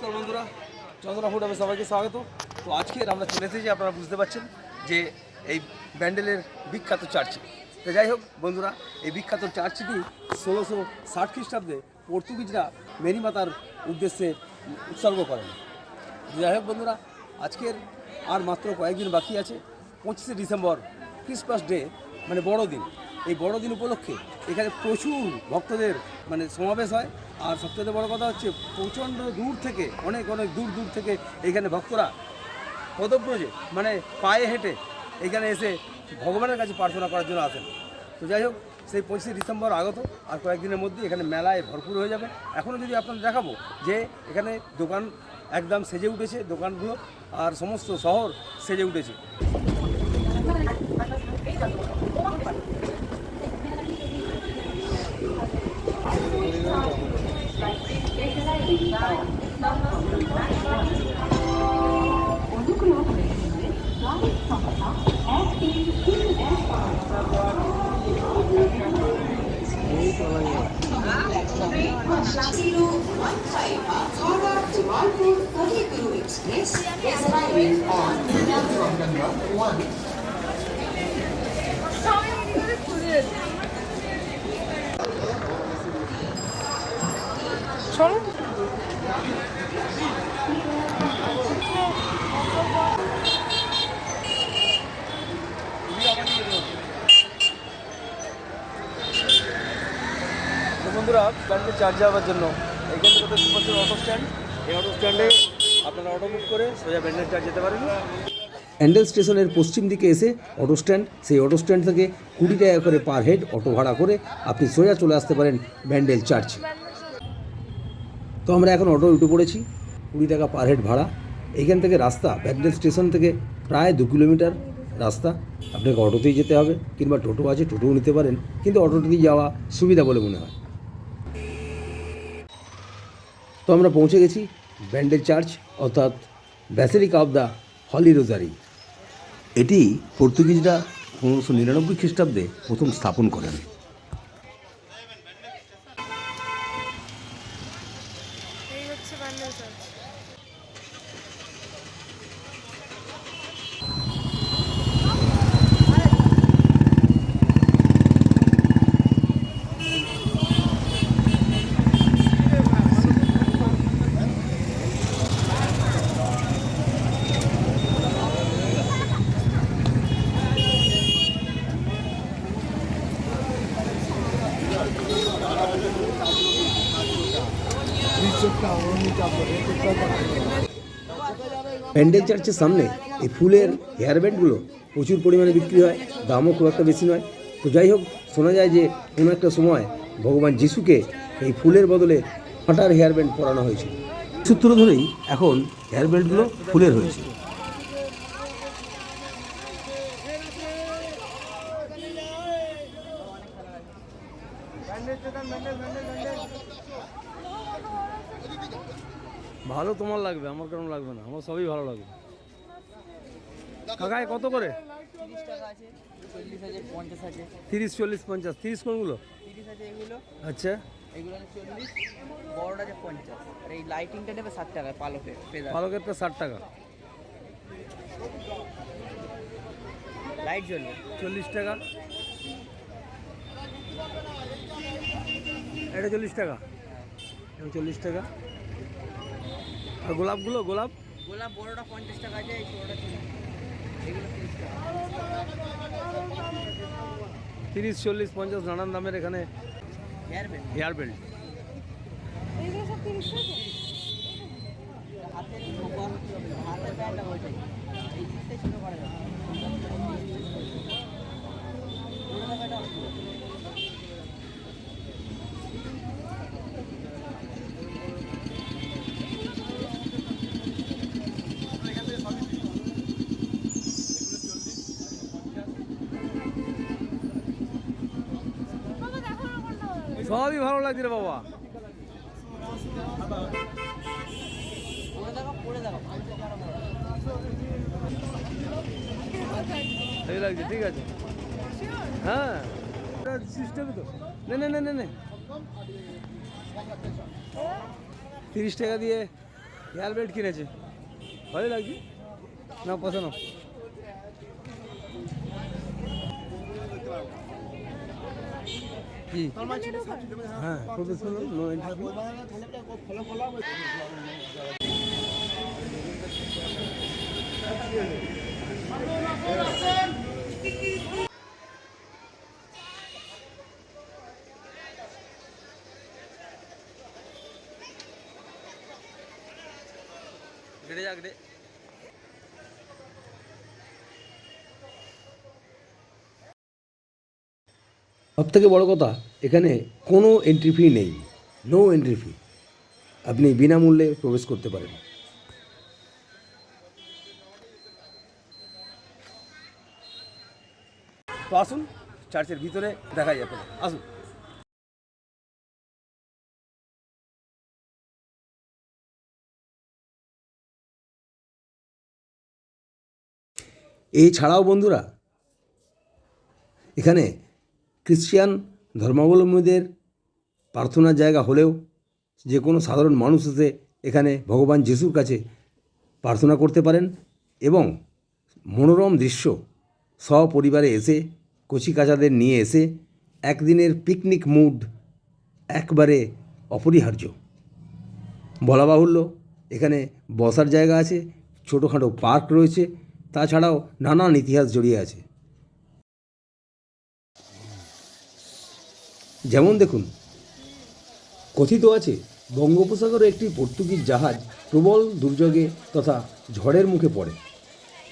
নমস্কার বন্ধুরা, চন্দ্রনা ফুড সবাইকে স্বাগত। তো আজকের আমরা চলে এসেছি, আপনারা বুঝতে পারছেন যে এই ব্যান্ডেলের বিখ্যাত চার্চে। তো যাই হোক বন্ধুরা, এই বিখ্যাত চার্চটি 1660 খ্রিস্টাব্দে পর্তুগিজরা মেরি মাতার উদ্দেশ্যে উৎসর্গ করেন। যাই হোক বন্ধুরা, আজকের আর মাত্র কয়েকদিন বাকি আছে। 25শে ডিসেম্বর ক্রিসমাস ডে, মানে বড়দিন। এই বড়দিন উপলক্ষে এখানে প্রচুর ভক্তদের সমাবেশ হয়। আর সবচেয়ে বড় কথা হচ্ছে, প্রচণ্ড দূর থেকে অনেক দূর থেকে এখানে ভক্তরা পদব্রজে পায়ে হেঁটে এখানে এসে ভগবানের কাছে প্রার্থনা করার জন্য আসেন। তো যাই হোক, সেই 25শে ডিসেম্বর আগত আর কয়েকদিনের মধ্যে এখানে মেলায় ভরপুর হয়ে যাবে। এখনও যদি আপনাদের দেখাবো যে এখানে দোকান একদম সেজে উঠেছে, দোকানগুলো আর সমস্ত শহর সেজে উঠেছে। Express is arriving on Terminal 1. চলো বন্ধুরা, ব্যান্ডেল চার্জ যাওয়ার জন্য এখান থেকে দেখতে পাচ্ছেন অটো স্ট্যান্ড। এই অটো স্ট্যান্ডে আপনারা অটো বুক করে সোজা ব্যান্ডেল চার্জ যেতে পারেন। অ্যান্ডেল স্টেশনের পশ্চিম দিকে এসে অটো স্ট্যান্ড, সেই অটো স্ট্যান্ড থেকে 20 টাকা করে পার হেড অটো ভাড়া করে আপনি সোজা চলে আসতে পারেন ব্যান্ডেল চার্চ। তো আমরা এখন অটো উঠে পড়েছি, 20 টাকা পার হেড ভাড়া। এইখান থেকে রাস্তা ব্যান্ডেল স্টেশন থেকে প্রায় 2 কিলোমিটার রাস্তা। আপনাকে অটোতেই যেতে হবে, কিংবা টোটো আছে, টোটোও নিতে পারেন, কিন্তু অটোতেই যাওয়া সুবিধা বলে মনে হয়। তো আমরা পৌঁছে গেছি ব্যান্ডেল চার্চ, অর্থাৎ ব্যাসিলিকা অফ দ্য হলি রোজারি। এটি পর্তুগিজরা 1599 খ্রিস্টাব্দে প্রথম স্থাপন করেন। এই হচ্ছে ব্যান্ডেল চার্চ। প্যান্ডেল চার্চের সামনে এই ফুলের হেয়ারব্যান্ডগুলো প্রচুর পরিমাণে বিক্রি হয়, দামও খুব একটা বেশি নয়। তো যাই হোক, শোনা যায় যে কোনো একটা সময় ভগবান যিশুকে এই ফুলের বদলে ফাটার হেয়ারব্যান্ড পরানো হয়েছিল। সূত্র ধরেই এখন হেয়ারব্যান্ডগুলো ফুলের হয়েছে। ভালো তোমার লাগবে, আমার কেমন লাগবে না, আমার সবই ভালো লাগবে। কাকায় কত করে? 30 টাকা আছে, 40 আছে, 50 আছে। 30, 40, 50। 30 কোনগুলো? 30 আছে এগুলো, আচ্ছা, এগুলো আছে 40, বড়টা আছে 50। আর এই লাইটিংটা নেবে 60 টাকা, পালকের ফেদার। পালকেরটা 60 টাকা। লাইট জ্বলবে 40 টাকা। এটা 40 টাকা, এটা 40 টাকা। আর গোলাপগুলো, গোলাপ গোলাপ বড়টা 50 টাকা আছে, এই ছোটটা 30। এগুলো 30 টাকা। 30, 40, 50 নানান দামের এখানে হেয়ারব্যান্ড, হেয়ার বেল্ট। এইগুলো সব 30 টাকা। হাতের মোকা, হাতের ব্যান্ডটা ওইটাই, এই জিনিসটাই ছোট করা যাবে। সবই ভালো লাগছে রে বাবা। পরে দেখো সেই লাগছে, ঠিক আছে। হ্যাঁ, সিস্টেমে তো নে নে নে নে নে 30 টাকা দিয়ে হেয়ার বেল্ট কিনেছে, ভালো লাগছে না? পছন্দ কি? হ্যাঁ, খুবই সুন্দর। No interview. গেড়ে যা গেড়ে। সবথেকে বড় কথা, এখানে কোনো এন্ট্রি ফি নেই, নো এন্ট্রি ফি। আপনি বিনামূল্যে প্রবেশ করতে পারেন। তো আসুন, চার্চের ভিতরে দেখা যাবে, আসুন। এছাড়াও বন্ধুরা, এখানে খ্রিস্টান ধর্মাবলম্বীদের প্রার্থনার জায়গা হলেও যে কোনো সাধারণ মানুষ এসে এখানে ভগবান যিশুর কাছে প্রার্থনা করতে পারেন এবং মনোরম দৃশ্য সপরিবারে এসে কচিকাঁচাদের নিয়ে এসে একদিনের পিকনিক মুড একবারে অপরিহার্য। বলা বাহুল্য, এখানে বসার জায়গা আছে, ছোটোখাটো পার্ক রয়েছে, তাছাড়াও নানান ইতিহাস জড়িয়ে আছে। যেমন দেখুন, কথিত আছে বঙ্গোপসাগরে একটি পর্তুগিজ জাহাজ প্রবল দুর্যোগে তথা ঝড়ের মুখে পড়ে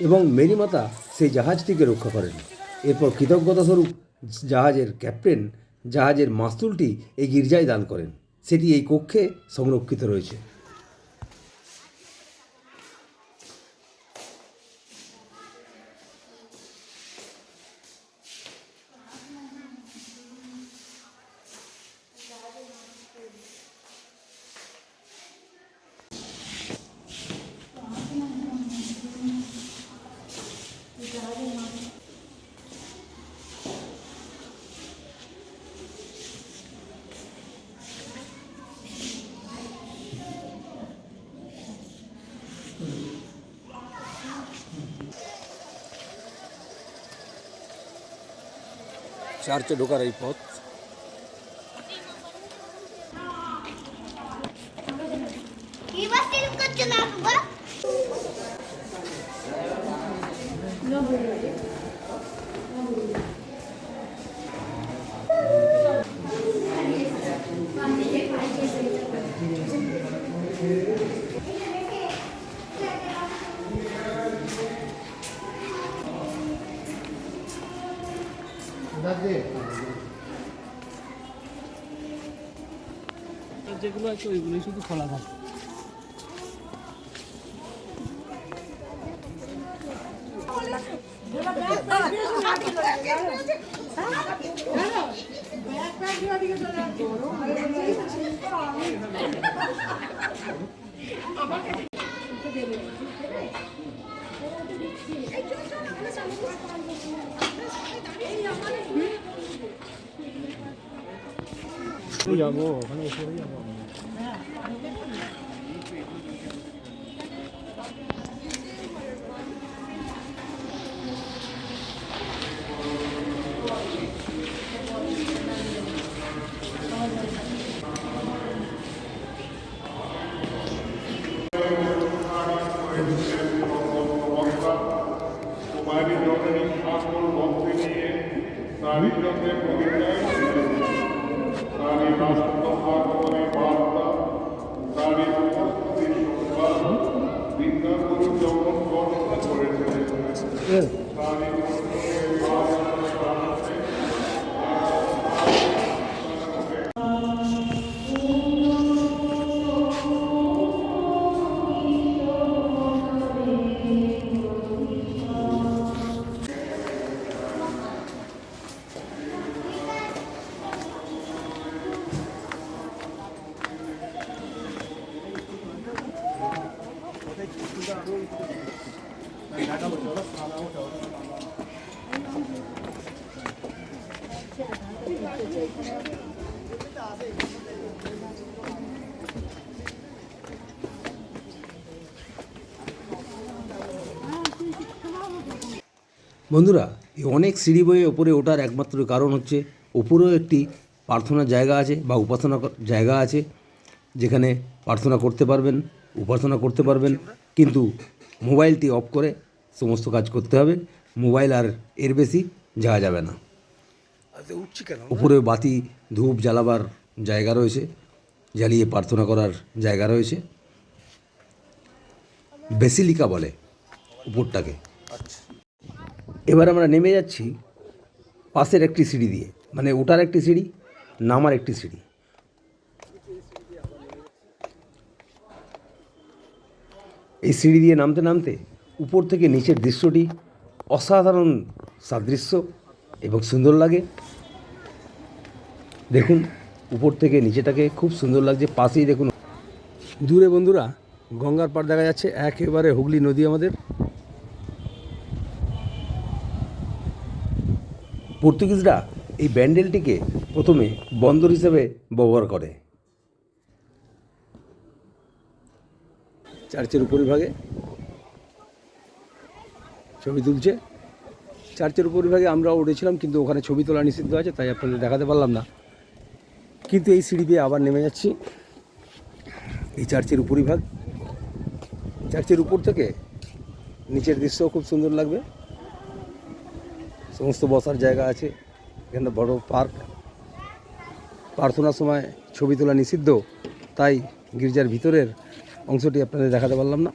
এবং মেরিমাতা সেই জাহাজটিকে রক্ষা করেন। এরপর কৃতজ্ঞতাস্বরূপ জাহাজের ক্যাপ্টেন জাহাজের মাস্তুলটি এই গির্জায় দান করেন। সেটি এই কক্ষে সংরক্ষিত রয়েছে। চার্চে ঢোকার এই পথ। যেগুলো আছে ওইগুলোই শুধু খোলা থাকে। যাবো ওখানে উপরে যাবো। কুমারী জননী সকল ভক্তি নিয়ে নারী জন্মে প্রতিজ্ঞায় নারী রাষ্ট্র আগমনে বার্তা, নারী উপস্থিতি সংবাদ, বিজ্ঞানগুরু যখন বর্ণনা করেছিলেন নারী বন্ধুরা, এই অনেক সিঁড়ি বয়ে ওপরে ওঠার একমাত্র কারণ হচ্ছে ওপরেও একটি প্রার্থনার জায়গা আছে বা উপাসনা জায়গা আছে, যেখানে প্রার্থনা করতে পারবেন, উপাসনা করতে পারবেন, কিন্তু মোবাইলটি অফ করে সমস্ত কাজ করতে হবে। মোবাইল আর এর বেশি যাওয়া যাবে না। উঠছি কেন? উপরে বাতি ধূপ জ্বালাবার জায়গা রয়েছে, জ্বালিয়ে প্রার্থনা করার জায়গা রয়েছে। বেসিলিকা বলে উপরটাকে। এবার আমরা নেমে যাচ্ছি পাশের একটি সিঁড়ি দিয়ে, মানে ওঠার একটি সিঁড়ি, নামার একটি সিঁড়ি। এই সিঁড়ি দিয়ে নামতে নামতে উপর থেকে নিচের দৃশ্যটি অসাধারণ সাদৃশ্য এবং সুন্দর লাগে। দেখুন উপর থেকে নিচেটাকে খুব সুন্দর লাগছে। পাশেই দেখুন দূরে বন্ধুরা গঙ্গার পাড় দেখা যাচ্ছে, একেবারে হুগলি নদী আমাদের। পর্তুগিজরা এই ব্যান্ডেলটিকে প্রথমে বন্দর হিসেবে ব্যবহার করে। চার্চের উপরিভাগে ছবি তুলছে। চার্চের উপরিভাগে আমরাও উঠেছিলাম, কিন্তু ওখানে ছবি তোলা নিষিদ্ধ আছে, তাই আপনাদের দেখাতে পারলাম না। কিন্তু এই সিঁড়ি দিয়ে আবার নেমে যাচ্ছি এই চার্চের উপরিভাগ। চার্চের উপর থেকে নিচের দৃশ্যও খুব সুন্দর লাগবে। সমস্ত বসার জায়গা আছে, এখানে বড় পার্ক। প্রার্থনার সময় ছবি তোলা নিষিদ্ধ, তাই গির্জার ভিতরের অংশটি আপনাদের দেখাতে পারলাম না।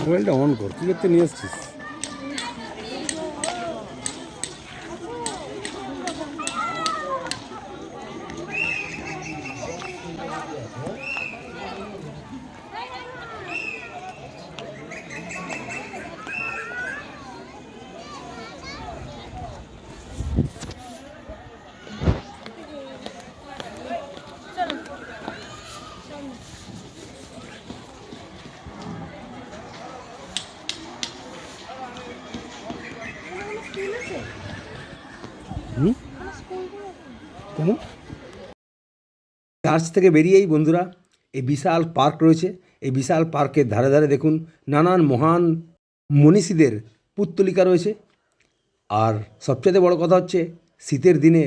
মোবাইলটা অন কর, কী করতে নিয়ে আসছিস? কেন? চার্চ থেকে বেরিয়েই বন্ধুরা এই বিশাল পার্ক রয়েছে। এই বিশাল পার্কের ধারে ধারে দেখুন নানান মহান মনীষীদের পুত্তলিকা রয়েছে। আর সবচেয়ে বড় কথা হচ্ছে শীতের দিনে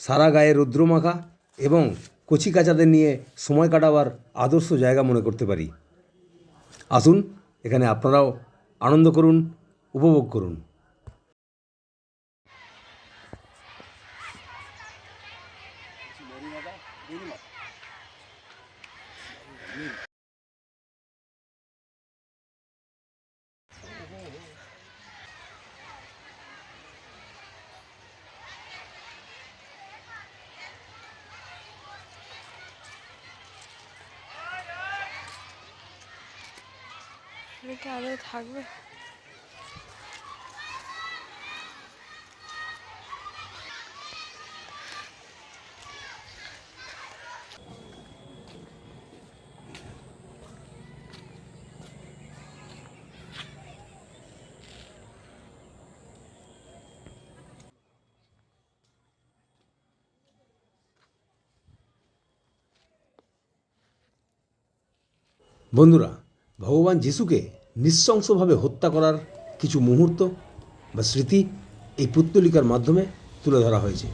সারা গায়ে রৌদ্রমাখা এবং কচি কাচাদের নিয়ে সময় কাটাবার আদর্শ জায়গা মনে করতে পারি। আসুন এখানে আপনারাও আনন্দ করুন, উপভোগ করুন। কি আদৌ থাকবে? বন্ধুরা, ভগবান যিশুকে নৃশংসভাবে হত্যা করার কিছু মুহূর্ত বা স্মৃতি এই পুত্তলিকার মাধ্যমে তুলে ধরা হয়েছে।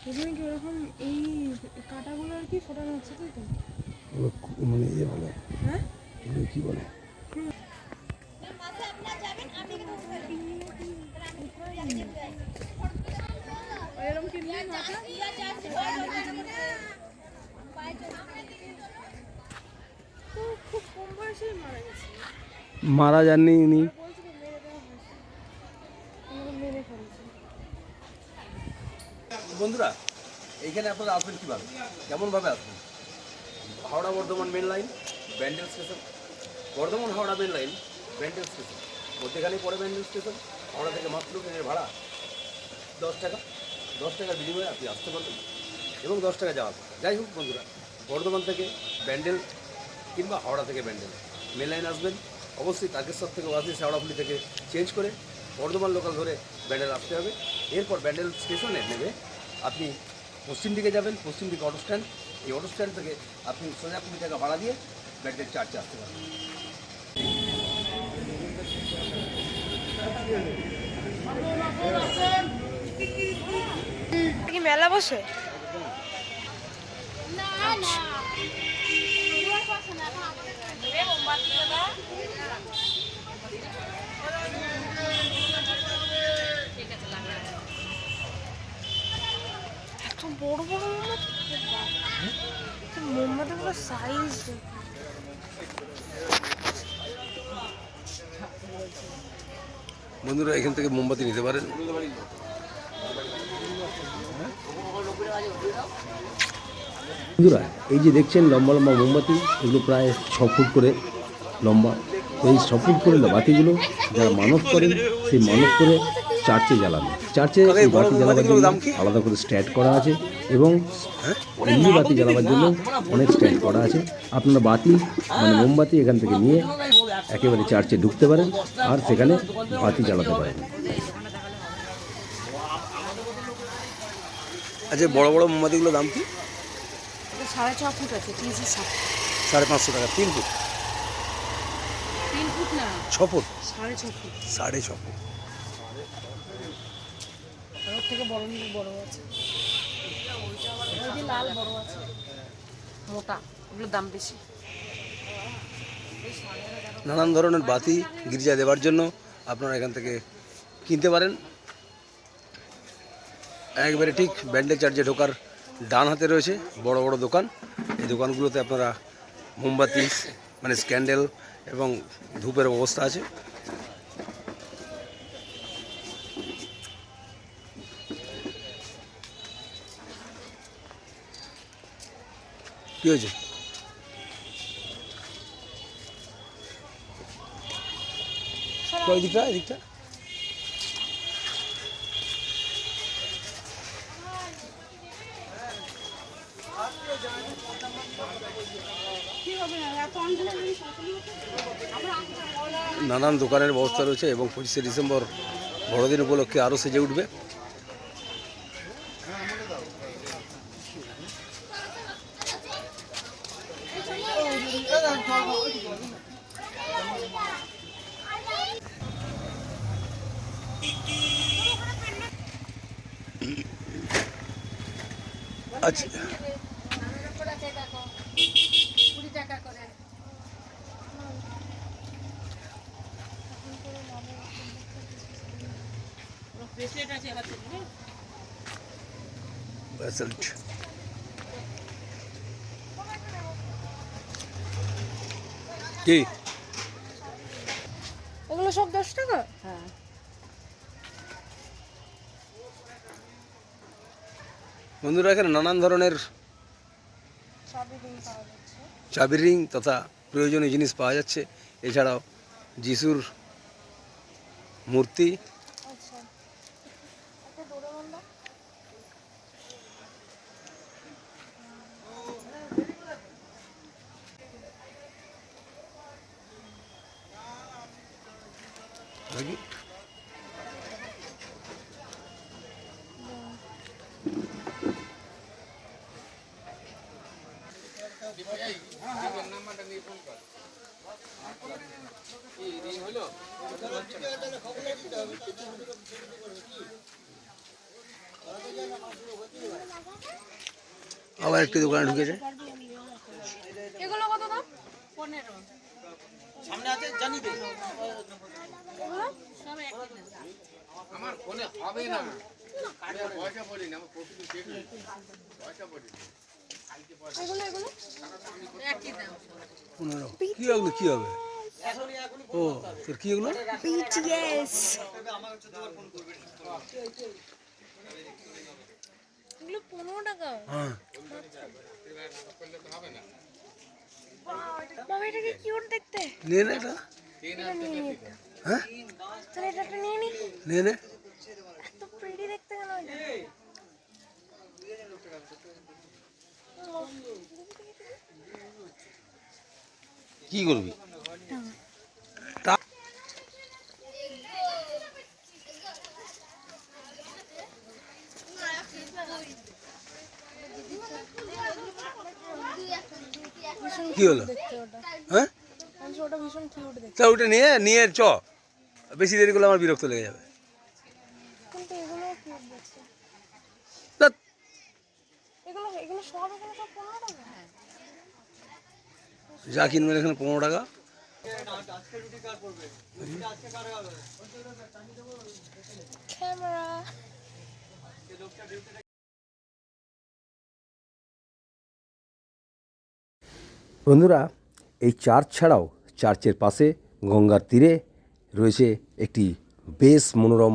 এখানে কি ওরকম এই কাঁটাগুলো আর কি ফোটানো হচ্ছে, তাই তো? মানে ইয়ে বলে, হ্যাঁ, কি বলে, এরকম কিনলে মাথা তো খুব কম বয়সেই মারা গেছে। মারা যাননি ইনি। বলছিল মেরে দেওয়া হয়েছে, আমাকে মেরে ফেলেছে। বন্ধুরা, এইখানে আপনারা আসবেন কীভাবে, কেমনভাবে আসবেন? Howrah Bardhaman main line, Bandel station, Bardhaman Howrah main line, Bandel station, মধ্যেখানেই পড়ে ব্যান্ডেল স্টেশন। হাওড়া থেকে মাত্র ট্রেনের ভাড়া 10 টাকা, 10 টাকার বিনিময়ে আপনি আসতে পারবেন এবং 10 টাকা যাওয়া। যাই হোক বন্ধুরা, বর্ধমান থেকে ব্যান্ডেল কিংবা হাওড়া থেকে ব্যান্ডেল মেন লাইন আসবেন, অবশ্যই তারকেশ্বর থেকে আসলে শেওড়াফুলি থেকে চেঞ্জ করে বর্ধমান লোকাল ধরে ব্যান্ডেল আসতে হবে। এরপর ব্যান্ডেল স্টেশনে নেমে আপনি পশ্চিম দিকে যাবেন, পশ্চিম দিকে অটো স্ট্যান্ড, এই অটো স্ট্যান্ড থেকে আপনি সোজা 20 টাকা ভাড়া দিয়ে ব্যান্ডেল চার্চে আসতে পারবেন। কি মেলা বসে? এত বড় বড় মোমবাতিগুলো সাইজ। বন্ধুরা, এখান থেকে মোমবাতি নিতে পারেন। বন্ধুরা, এই যে দেখছেন লম্বা লম্বা মোমবাতি, এগুলো প্রায় 6 ফুট করে লম্বা। তো এই 6 ফুট করে বাতিগুলো যারা মানত করেন, সেই মানত করে চার্চে জ্বালান। চার্চে এই বাতি জ্বালাবার জন্য আলাদা করে স্ট্যান্ড করা আছে এবং এমনি বাতি জ্বালাবার জন্য অনেক স্ট্যান্ড করা আছে। আপনারা বাতি মানে মোমবাতি এখান থেকে নিয়ে একেবারে চার্চে ঢুকতে পারেন আর সেখানে বাতি জ্বালাতে পারেন। আচ্ছা, বড় বড় মোমবাতিগুলোর দাম কি? 6.5 ফুট আছে, 360। 550 টাকা। 3 ফুট? 3 ফুট না, 6 ফুট? 6.5 ফুট। 6.5 ফুট। ওর থেকে বড় নিলে বড় আছে, ওই যে লাল বড় আছে, মোটা, ওগুলোর দাম বেশি। নানান ধরনের বাতি গির্জা দেওয়ার জন্য আপনারা এখান থেকে কিনতে পারেন। একবারে ঠিক ব্যান্ডেল চার্চে ঢোকার ডান হাতে রয়েছে বড় বড় দোকান। এই দোকানগুলোতে আপনারা মোমবাতি মানে স্ক্যান্ডেল এবং ধূপের ব্যবস্থা আছে। কি হয়েছে? ওই দিকটা, এদিকটা নানান দোকানের ব্যবস্থা রয়েছে এবং 25শে ডিসেম্বর বড়দিন উপলক্ষে আরও সেজে উঠবে। আচ্ছা, ব্যাসল্ট কি এগুলো সব 10 টাকা? হ্যাঁ। বন্ধুরা এখানে নানান ধরনের চাবির রিং তথা প্রয়োজনীয় জিনিস পাওয়া যাচ্ছে। এছাড়াও যিশুর মূর্তি, আচ্ছা, একটা ডোরেমন দাও। আবার একটি দোকানে ঢুকেছে। এগুলো কত দাম? 15। সামনে আছে জানি দে। এগুলো সব একই দাম। আমার ফোনে হবে না। আমি পয়সা বলি না, আমার প্রফিট চেক নেই। পয়সা বলি। এগুলো একই দাম। 15 কি হবে কি হবে? ও তোর কি এগুলো? BTS এগুলো 15 টাকা। হ্যাঁ বাবা এটা কি কিউট দেখতে। নিয়ে নে এটা। এটা নিয়ে নি। হ্যাঁ তাহলে এটা একটা নিয়ে নি। নিয়ে নে। এত প্রিটি দেখতে কেন এটা? কি করবি? কি হলো? দেখতে ওটা। হ্যাঁ আমি ওটা ভীষণ কিউট দেখতে। তা ওটা নিয়ে নিয়ে চ, বেশি দেরি করলে আমার বিরক্ত লেগে যাবে। কিন্তু এগুলো কিউট দেখতে। ধ্যাৎ, এগুলো এগুলো সব 15 টাকা। যা কিনবেন এখানে 15 টাকা। ক্যামেরা বন্ধুরা, এই চার্চ ছাড়াও চার্চের পাশে গঙ্গার তীরে রয়েছে একটি বেশ মনোরম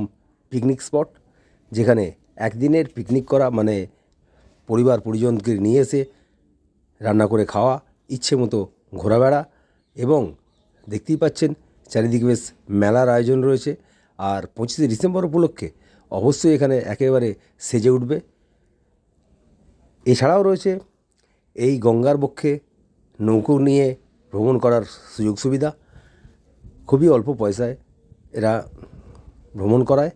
পিকনিক স্পট, যেখানে একদিনের পিকনিক করা মানে পরিবার পরিজনকে নিয়ে এসে রান্না করে খাওয়া, ইচ্ছে মতো ঘোরাবেড়া, এবং দেখতেই পাচ্ছেন চারিদিকে বেশ মেলার আয়োজন রয়েছে। আর 25শে ডিসেম্বর উপলক্ষে অবশ্যই এখানে একেবারে সেজে উঠবে। এছাড়াও রয়েছে এই গঙ্গার বক্ষে নৌকো নিয়ে ভ্রমণ করার সুযোগ সুবিধা। খুবই অল্প পয়সায় এরা ভ্রমণ করায়।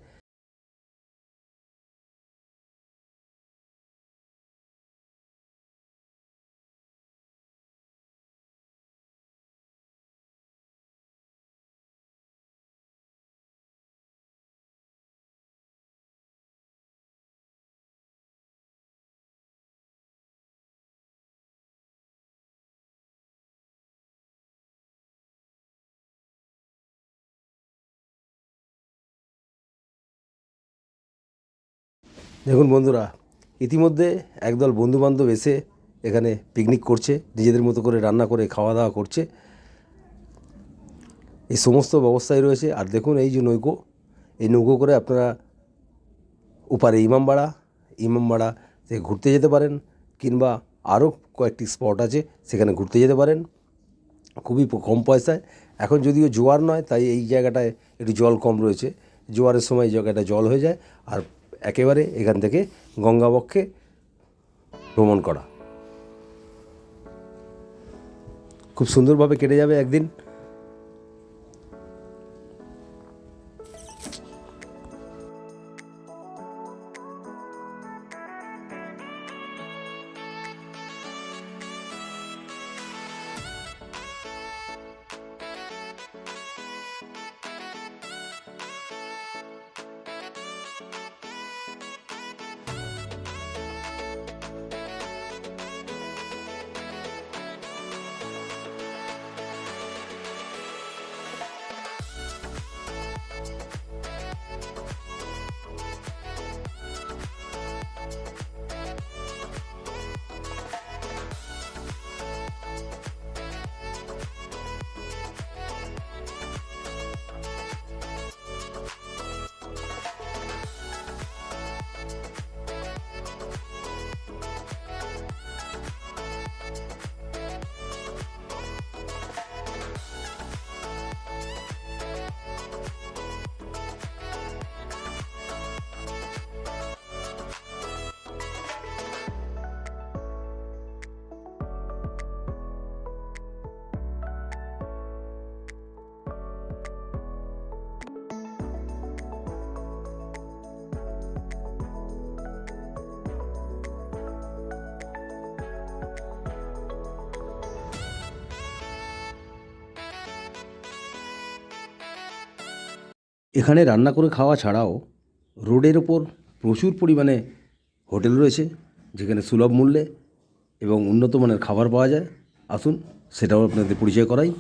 দেখুন বন্ধুরা, ইতিমধ্যে একদল বন্ধুবান্ধব এসে এখানে পিকনিক করছে, নিজেদের মতো করে রান্না করে খাওয়া দাওয়া করছে। এই সমস্ত ব্যবস্থাই রয়েছে। আর দেখুন এই যে নৌকো, এই নৌকো করে আপনারা ওপারে ইমামবাড়া থেকে ঘুরতে যেতে পারেন, কিংবা আরও কয়েকটি স্পট আছে সেখানে ঘুরতে যেতে পারেন খুবই কম পয়সায়। এখন যদিও জোয়ার নয়, তাই এই জায়গাটায় একটু জল কম রয়েছে। জোয়ারের সময় এই জায়গাটা জল হয়ে যায়। আর একেবারে এখান থেকে গঙ্গাবক্ষে ভ্রমণ করা খুব সুন্দরভাবে কেটে যাবে একদিন। এখানে রান্না করে খাওয়া ছাড়াও রোডের ওপর প্রচুর পরিমাণে হোটেল রয়েছে, যেখানে সুলভ মূল্যে এবং উন্নত মানের খাবার পাওয়া যায়। আসুন সেটাও আপনাদের পরিচয় করাই।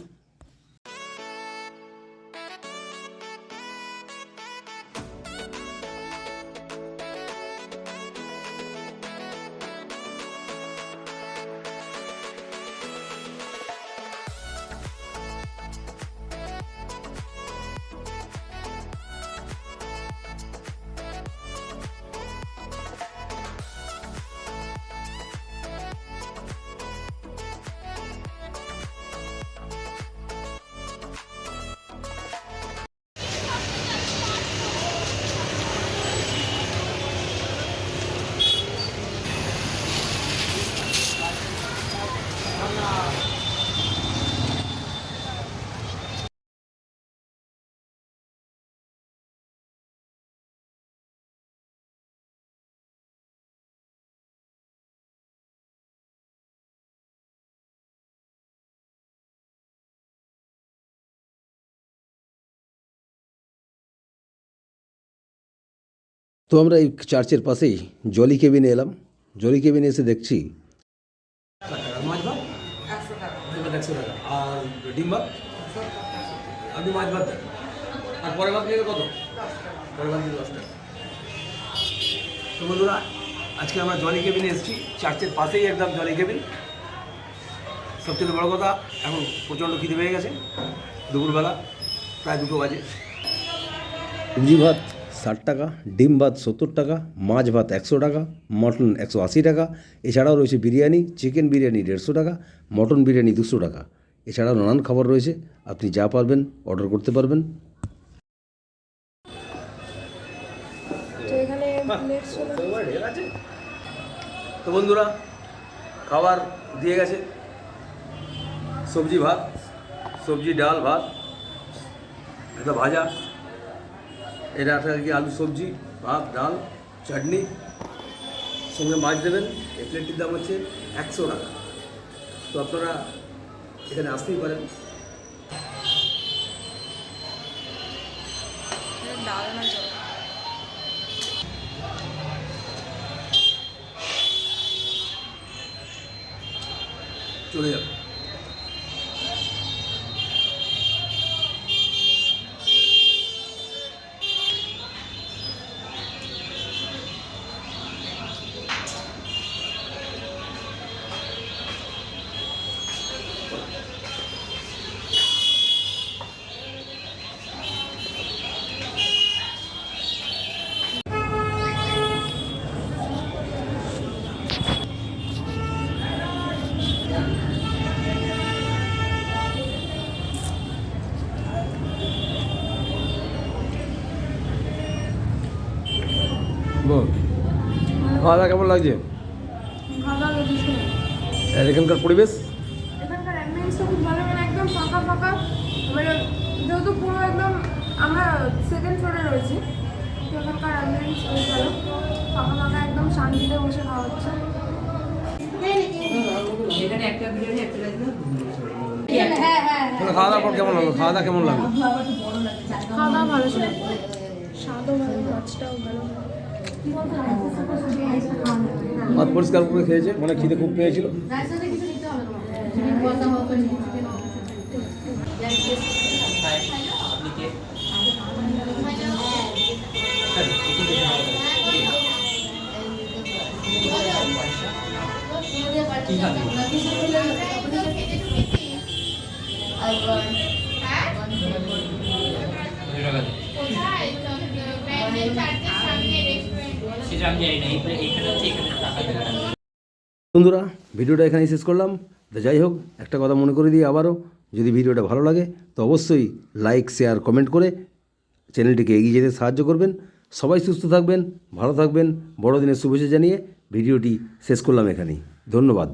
তো আমরা এই চার্চের পাশেই জলি কেবিনে এলাম। জলি কেবিনে এসে দেখছি মাছ ভাত 100 টাকা, আর ডিম ভাত আপনি মাছ ভাত দেন, আর পরের ভাত নিলে কত? পরের ভাত নিলে 10 টাকা। তো বন্ধুরা, আজকে আমরা জলি কেবিনে এসেছি, চার্চের পাশেই একদম জলি কেবিন। সবথেকে বড় কথা, এখন প্রচণ্ড খিদে পেয়ে গেছে, দুপুরবেলা প্রায় 2টো বাজে। সবজি ভাত 60 টাকা, ডিম ভাত 70 টাকা, মাছ ভাত 100 টাকা, মটন 180 টাকা। এছাড়াও রয়েছে বিরিয়ানি, চিকেন বিরিয়ানি 150 টাকা, মটন বিরিয়ানি 200 টাকা। এছাড়াও নানান খাবার রয়েছে, আপনি যা পারবেন অর্ডার করতে পারবেন। তো এখানে প্লেট ছিল। তো বন্ধুরা, খাবার দিয়ে গেছে, সবজি ভাত, সবজি ডাল ভাত, একটা ভাজা, এটা একটা কি আলু সবজি, ভাত ডাল চাটনি, সঙ্গে মাছ দেবেন। এই প্লেটটির দাম হচ্ছে 100 টাকা। তো আপনারা এখানে আসতেই পারেন। ডালনা জল। চলে যাবে। বল, খাওয়া দাওয়া কেমন লাগছে? খাওয়া দাওয়া কিছু নেই। আর এখানকার পরিবেশ? এখানকার অ্যাম্বিয়েন্সটা খুব ভালো, মানে একদম ফাঁকা ফাঁকা, মানে যেহেতু পুরো একদম আমরা সেকেন্ড ফ্লোরে রয়েছি, তো এখানকার অ্যাম্বিয়েন্স খুব ভালো, ফাঁকা ফাঁকা, একদম শান্তিতে বসে খাওয়া হচ্ছে। এখানে একটা বিরিয়ানি একটা রাইস দাও। খাওয়া দাওয়ার পর কেমন লাগলো? খাওয়া দাওয়া কেমন লাগলো? খাওয়া দাওয়া ভালো ছিল, স্বাদও ভালো, মাছটাও ভালো। ভাত পরিষ্কার করে খেয়েছে, মানে খিদে খুব পেয়েছিল। বন্ধুরা, ভিডিওটা এখানেই শেষ করলাম। তো যাই হোক, একটা কথা মনে করে দিই আবারও, যদি ভিডিওটা ভালো লাগে তো অবশ্যই লাইক শেয়ার কমেন্ট করে চ্যানেলটিকে এগিয়ে যেতে সাহায্য করবেন। সবাই সুস্থ থাকবেন, ভালো থাকবেন। বড়দিনের শুভেচ্ছা জানিয়ে ভিডিওটি শেষ করলাম এখানেই। ধন্যবাদ।